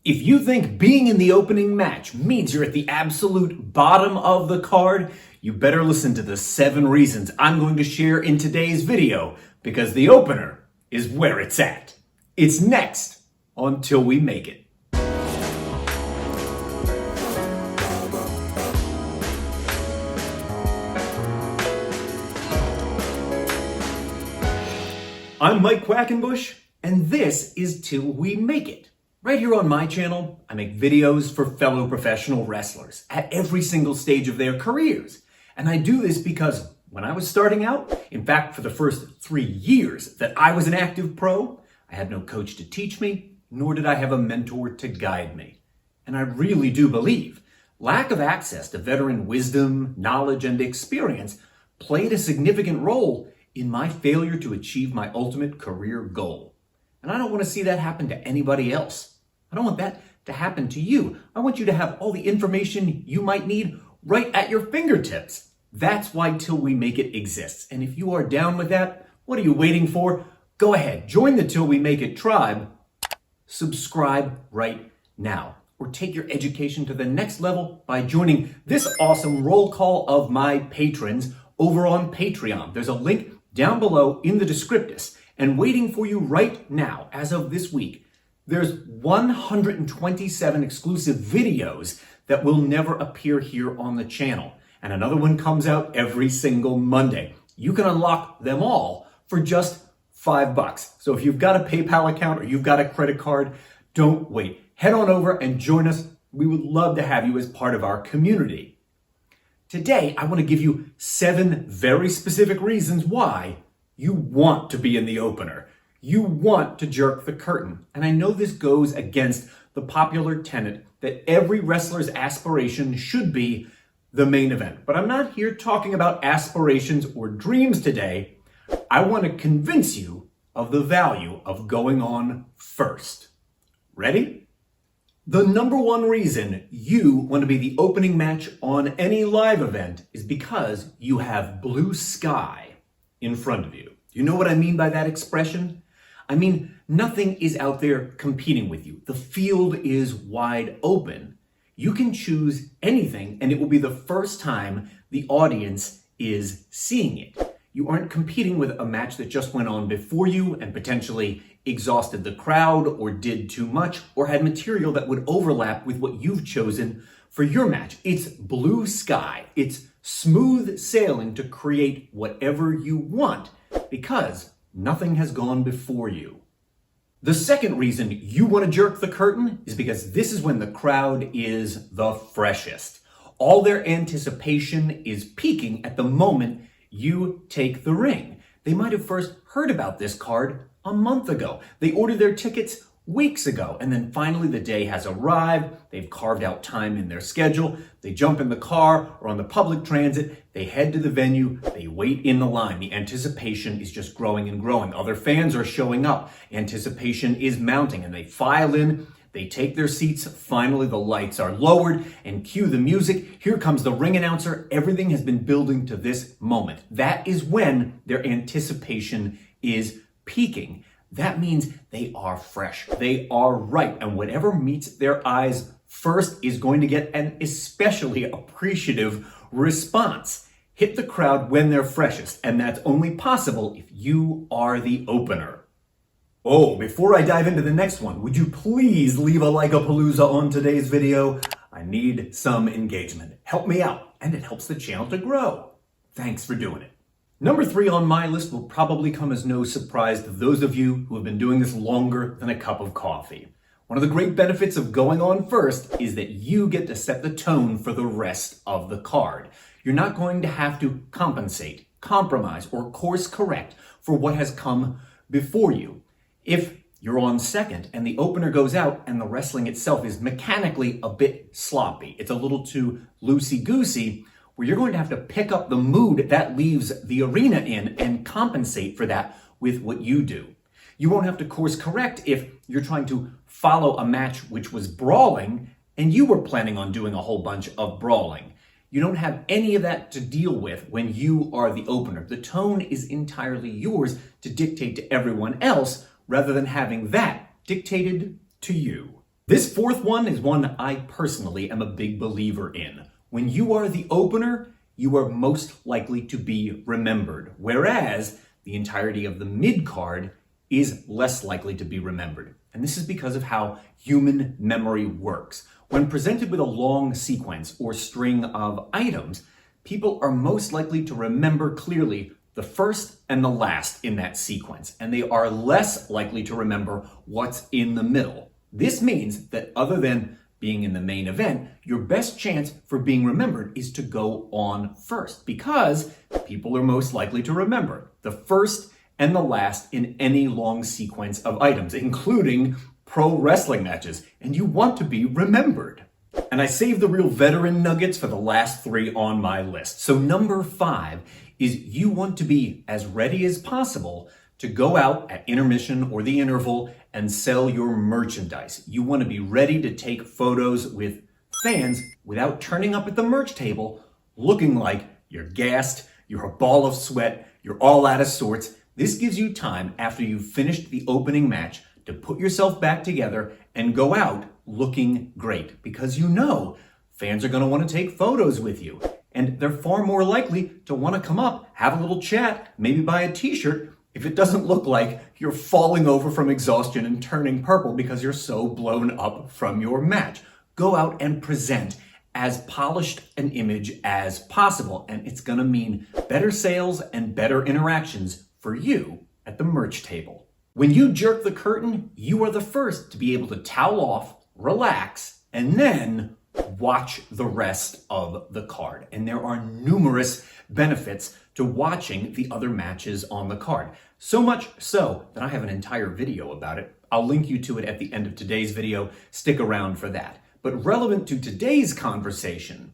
If you think being in the opening match means you're at the absolute bottom of the card, you better listen to the 7 reasons I'm going to share in today's video, because the opener is where it's at. It's next on Till We Make It. I'm Mike Quackenbush, and this is Till We Make It. Right here on my channel, I make videos for fellow professional wrestlers at every single stage of their careers. And I do this because when I was starting out, in fact, for the first 3 years that I was an active pro, I had no coach to teach me, nor did I have a mentor to guide me. And I really do believe lack of access to veteran wisdom, knowledge, and experience played a significant role in my failure to achieve my ultimate career goal. And I don't want to see that happen to anybody else. I don't want that to happen to you. I want you to have all the information you might need right at your fingertips. That's why Till We Make It exists. And if you are down with that, what are you waiting for? Go ahead, join the Till We Make It tribe. Subscribe right now. Or take your education to the next level by joining this awesome roll call of my patrons over on Patreon. There's a link down below in the descriptus. And waiting for you right now, as of this week, there's 127 exclusive videos that will never appear here on the channel. And another one comes out every single Monday. You can unlock them all for just $5. So if you've got a PayPal account or you've got a credit card, don't wait. Head on over and join us. We would love to have you as part of our community. Today, I want to give you 7 very specific reasons why you want to be in the opener. You want to jerk the curtain. And I know this goes against the popular tenet that every wrestler's aspiration should be the main event. But I'm not here talking about aspirations or dreams today. I want to convince you of the value of going on first. Ready? The number one reason you want to be the opening match on any live event is because you have blue sky in front of you. You know what I mean by that expression? I mean, nothing is out there competing with you. The field is wide open. You can choose anything, and it will be the first time the audience is seeing it. You aren't competing with a match that just went on before you and potentially exhausted the crowd or did too much or had material that would overlap with what you've chosen for your match. It's blue sky. It's smooth sailing to create whatever you want because nothing has gone before you. The second reason you want to jerk the curtain is because this is when the crowd is the freshest. All their anticipation is peaking at the moment you take the ring. They might have first heard about this card a month ago. They ordered their tickets weeks ago, and then finally the day has arrived. They've carved out time in their schedule. They jump in the car or on the public transit. They head to the venue. They wait in the line. The anticipation is just growing and growing. Other fans are showing up. Anticipation is mounting, and they file in. They take their seats. Finally, the lights are lowered and cue the music. Here comes the ring announcer. Everything has been building to this moment. That is when their anticipation is peaking. That means they are fresh, they are ripe, and whatever meets their eyes first is going to get an especially appreciative response. Hit the crowd when they're freshest, and that's only possible if you are the opener. Oh, before I dive into the next one, would you please leave a like-a-palooza on today's video? I need some engagement. Help me out, and it helps the channel to grow. Thanks for doing it. Number 3 on my list will probably come as no surprise to those of you who have been doing this longer than a cup of coffee. One of the great benefits of going on first is that you get to set the tone for the rest of the card. You're not going to have to compensate, compromise, or course correct for what has come before you. If you're on second and the opener goes out and the wrestling itself is mechanically a bit sloppy, it's a little too loosey-goosey, where you're going to have to pick up the mood that leaves the arena in and compensate for that with what you do. You won't have to course correct if you're trying to follow a match which was brawling and you were planning on doing a whole bunch of brawling. You don't have any of that to deal with when you are the opener. The tone is entirely yours to dictate to everyone else rather than having that dictated to you. This fourth one is one I personally am a big believer in. When you are the opener, you are most likely to be remembered, whereas the entirety of the mid card is less likely to be remembered. And this is because of how human memory works. When presented with a long sequence or string of items, people are most likely to remember clearly the first and the last in that sequence, and they are less likely to remember what's in the middle. This means that other than being in the main event, your best chance for being remembered is to go on first, because people are most likely to remember the first and the last in any long sequence of items, including pro wrestling matches, and you want to be remembered. And I saved the real veteran nuggets for the last three on my list. So number 5 is you want to be as ready as possible to go out at intermission or the interval and sell your merchandise. You want to be ready to take photos with fans without turning up at the merch table looking like you're gassed, you're a ball of sweat, you're all out of sorts. This gives you time after you've finished the opening match to put yourself back together and go out looking great, because you know fans are going to want to take photos with you. And they're far more likely to want to come up, have a little chat, maybe buy a t-shirt if it doesn't look like you're falling over from exhaustion and turning purple because you're so blown up from your match. Go out and present as polished an image as possible, and it's going to mean better sales and better interactions for you at the merch table. When you jerk the curtain, you are the first to be able to towel off, relax, and then watch the rest of the card. And there are numerous benefits to watching the other matches on the card. So much so that I have an entire video about it. I'll link you to it at the end of today's video. Stick around for that. But relevant to today's conversation,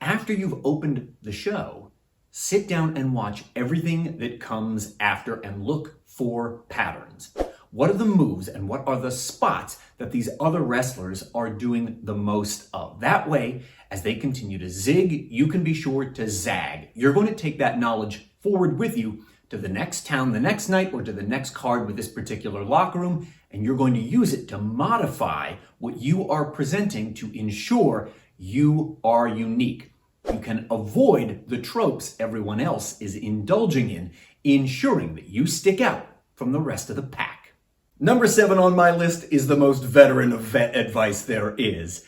after you've opened the show, sit down and watch everything that comes after and look for patterns. What are the moves and what are the spots that these other wrestlers are doing the most of? That way, as they continue to zig, you can be sure to zag. You're going to take that knowledge forward with you to the next town the next night or to the next card with this particular locker room, and you're going to use it to modify what you are presenting to ensure you are unique. You can avoid the tropes everyone else is indulging in, ensuring that you stick out from the rest of the pack. Number 7 on my list is the most veteran of vet advice there is.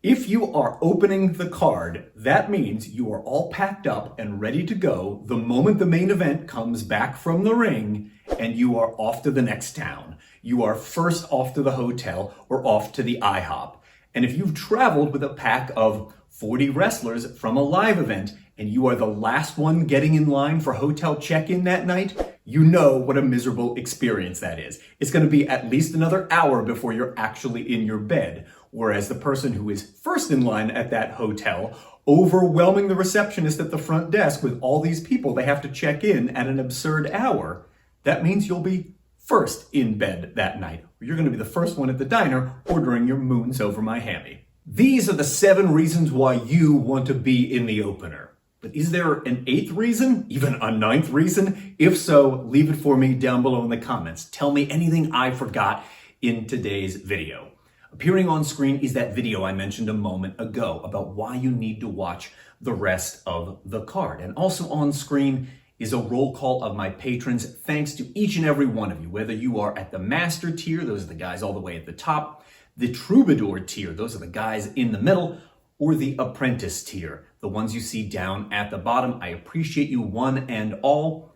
If you are opening the card, that means you are all packed up and ready to go the moment the main event comes back from the ring and you are off to the next town. You are first off to the hotel or off to the IHOP. And if you've traveled with a pack of 40 wrestlers from a live event and you are the last one getting in line for hotel check-in that night, you know what a miserable experience that is. It's going to be at least another hour before you're actually in your bed. Whereas the person who is first in line at that hotel, overwhelming the receptionist at the front desk with all these people they have to check in at an absurd hour, that means you'll be first in bed that night. You're going to be the first one at the diner ordering your moons over my hammy. These are the 7 reasons why you want to be in the opener. But is there an 8th reason? Even a 9th reason? If so, leave it for me down below in the comments. Tell me anything I forgot in today's video. Appearing on screen is that video I mentioned a moment ago about why you need to watch the rest of the card. And also on screen is a roll call of my patrons. Thanks to each and every one of you, whether you are at the master tier, those are the guys all the way at the top, the troubadour tier, those are the guys in the middle, or the apprentice tier, the ones you see down at the bottom. I appreciate you one and all.